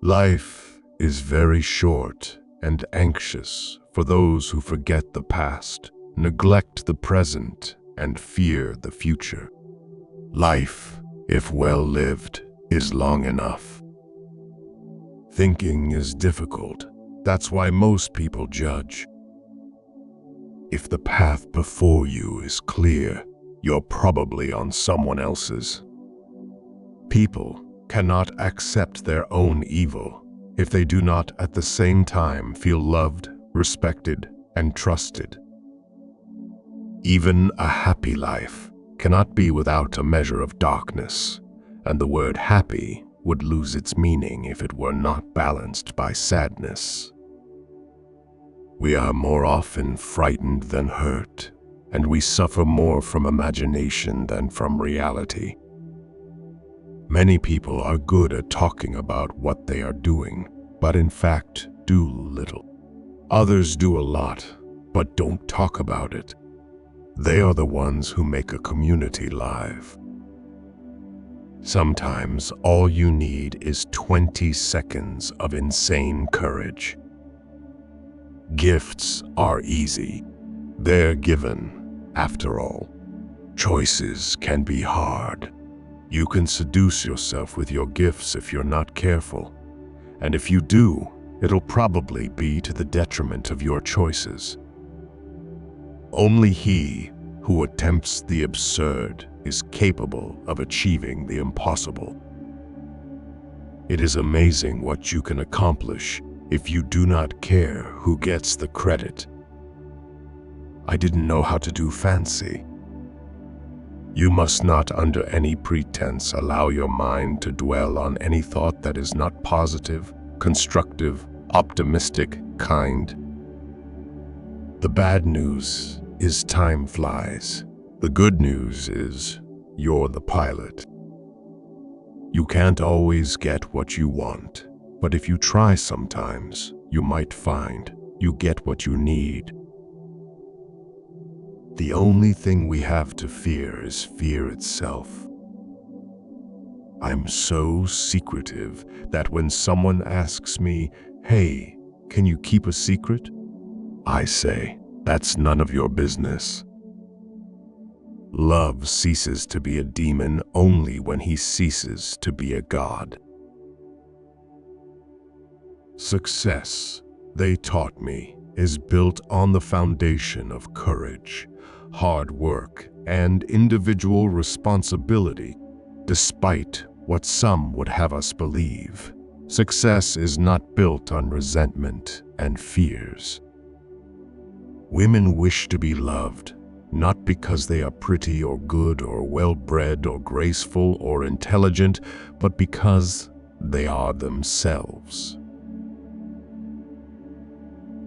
Life is very short and anxious for those who forget the past, neglect the present, and fear the future. Life, if well lived, is long enough. Thinking is difficult. That's why most people judge. If the path before you is clear, you're probably on someone else's. People cannot accept their own evil if they do not at the same time feel loved, respected, and trusted. Even a happy life cannot be without a measure of darkness, and the word happy would lose its meaning if it were not balanced by sadness. We are more often frightened than hurt, and we suffer more from imagination than from reality. Many people are good at talking about what they are doing, but in fact do little. Others do a lot, but don't talk about it. They are the ones who make a community live. Sometimes all you need is 20 seconds of insane courage. Gifts are easy. They're given, after all. Choices can be hard. You can seduce yourself with your gifts if you're not careful. And if you do, it'll probably be to the detriment of your choices. Only he who attempts the absurd is capable of achieving the impossible. It is amazing what you can accomplish if you do not care who gets the credit. I didn't know how to do fancy. You must not under any pretense allow your mind to dwell on any thought that is not positive, constructive, optimistic, kind. The bad news is time flies. The good news is you're the pilot. You can't always get what you want, but if you try sometimes, you might find you get what you need. The only thing we have to fear is fear itself. I'm so secretive that when someone asks me, "Hey, can you keep a secret?" I say, "That's none of your business." Love ceases to be a demon only when he ceases to be a god. Success, they taught me, is built on the foundation of courage, hard work, and individual responsibility. Despite what some would have us believe, success is not built on resentment and fears. Women wish to be loved, not because they are pretty or good or well-bred or graceful or intelligent, but because they are themselves.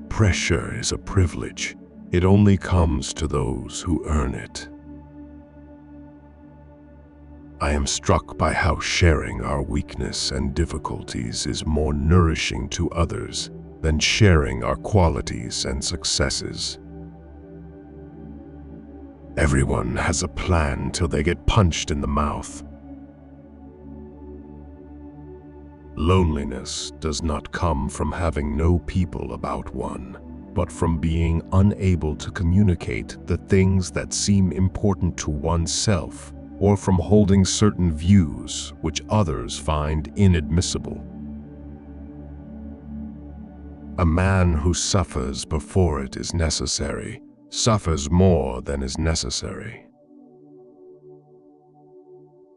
Pressure is a privilege. It only comes to those who earn it. I am struck by how sharing our weakness and difficulties is more nourishing to others than sharing our qualities and successes. Everyone has a plan till they get punched in the mouth. Loneliness does not come from having no people about one, but from being unable to communicate the things that seem important to oneself, or from holding certain views which others find inadmissible. A man who suffers before it is necessary suffers more than is necessary.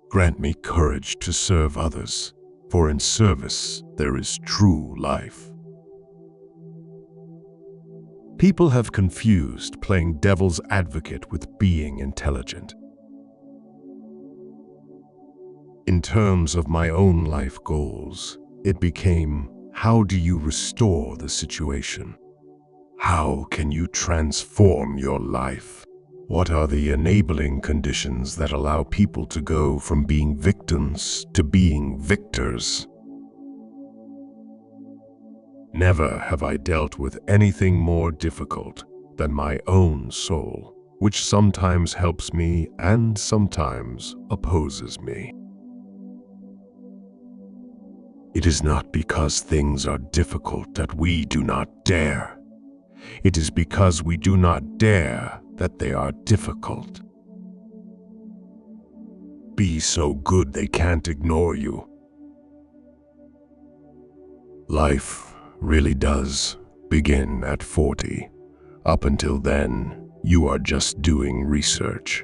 Grant me courage to serve others, for in service there is true life. People have confused playing devil's advocate with being intelligent. In terms of my own life goals, it became, how do you restore the situation? How can you transform your life? What are the enabling conditions that allow people to go from being victims to being victors? Never have I dealt with anything more difficult than my own soul, which sometimes helps me and sometimes opposes me. It is not because things are difficult that we do not dare. It is because we do not dare that they are difficult. Be so good they can't ignore you. Life really does begin at 40. Up until then, you are just doing research.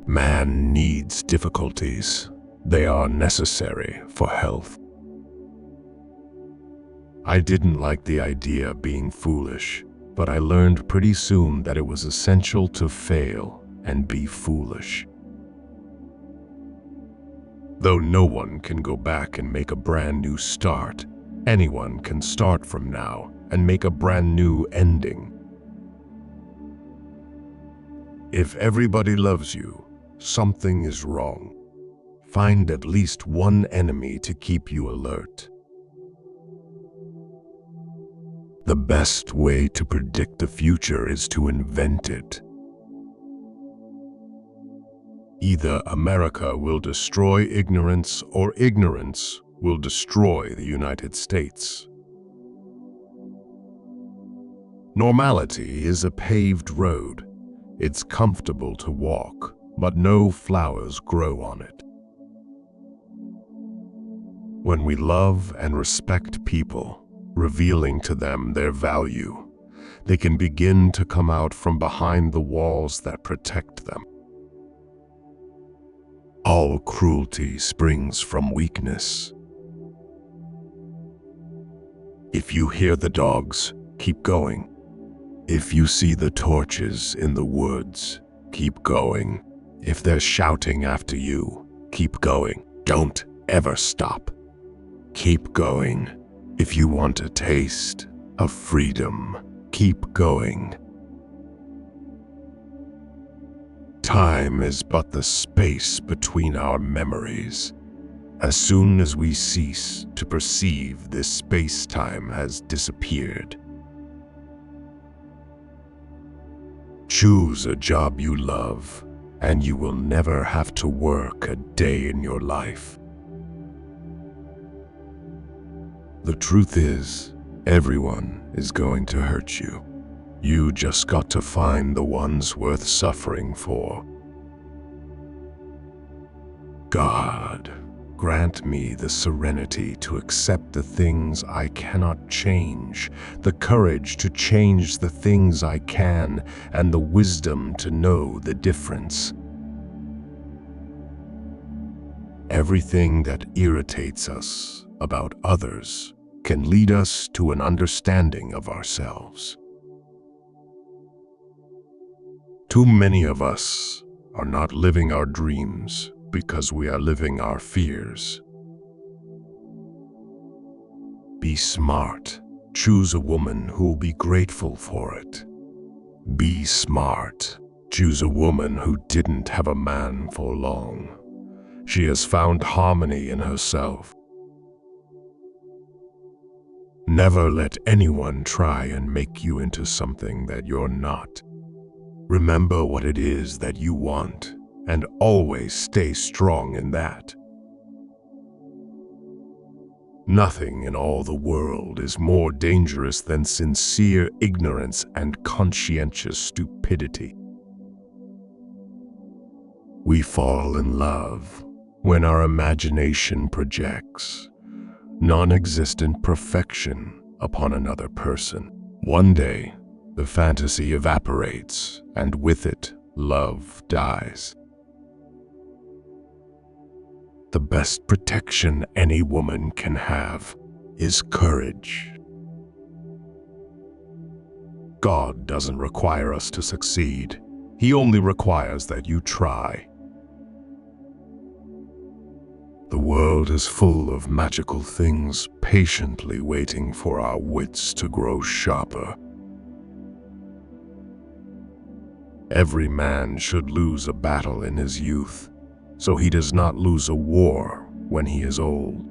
Man needs difficulties. They are necessary for health. I didn't like the idea of being foolish, but I learned pretty soon that it was essential to fail and be foolish. Though no one can go back and make a brand new start, anyone can start from now and make a brand new ending. If everybody loves you, something is wrong. Find at least one enemy to keep you alert. The best way to predict the future is to invent it. Either America will destroy ignorance or ignorance will destroy the United States. Normality is a paved road. It's comfortable to walk, but no flowers grow on it. When we love and respect people, revealing to them their value, they can begin to come out from behind the walls that protect them. All cruelty springs from weakness. If you hear the dogs, keep going. If you see the torches in the woods, keep going. If they're shouting after you, keep going. Don't ever stop. Keep going. If you want a taste of freedom, keep going. Time is but the space between our memories. As soon as we cease to perceive, this space-time has disappeared. Choose a job you love, and you will never have to work a day in your life. The truth is, everyone is going to hurt you. You just got to find the ones worth suffering for. God, grant me the serenity to accept the things I cannot change, the courage to change the things I can, and the wisdom to know the difference. Everything that irritates us about others can lead us to an understanding of ourselves. Too many of us are not living our dreams because we are living our fears. Be smart. Choose a woman who will be grateful for it. Be smart. Choose a woman who didn't have a man for long. She has found harmony in herself. Never let anyone try and make you into something that you're not. Remember what it is that you want, and always stay strong in that. Nothing in all the world is more dangerous than sincere ignorance and conscientious stupidity. We fall in love when our imagination projects non-existent perfection upon another person. One day, the fantasy evaporates, and with it, love dies. The best protection any woman can have is courage. God doesn't require us to succeed. He only requires that you try. The world is full of magical things patiently waiting for our wits to grow sharper. Every man should lose a battle in his youth, so he does not lose a war when he is old.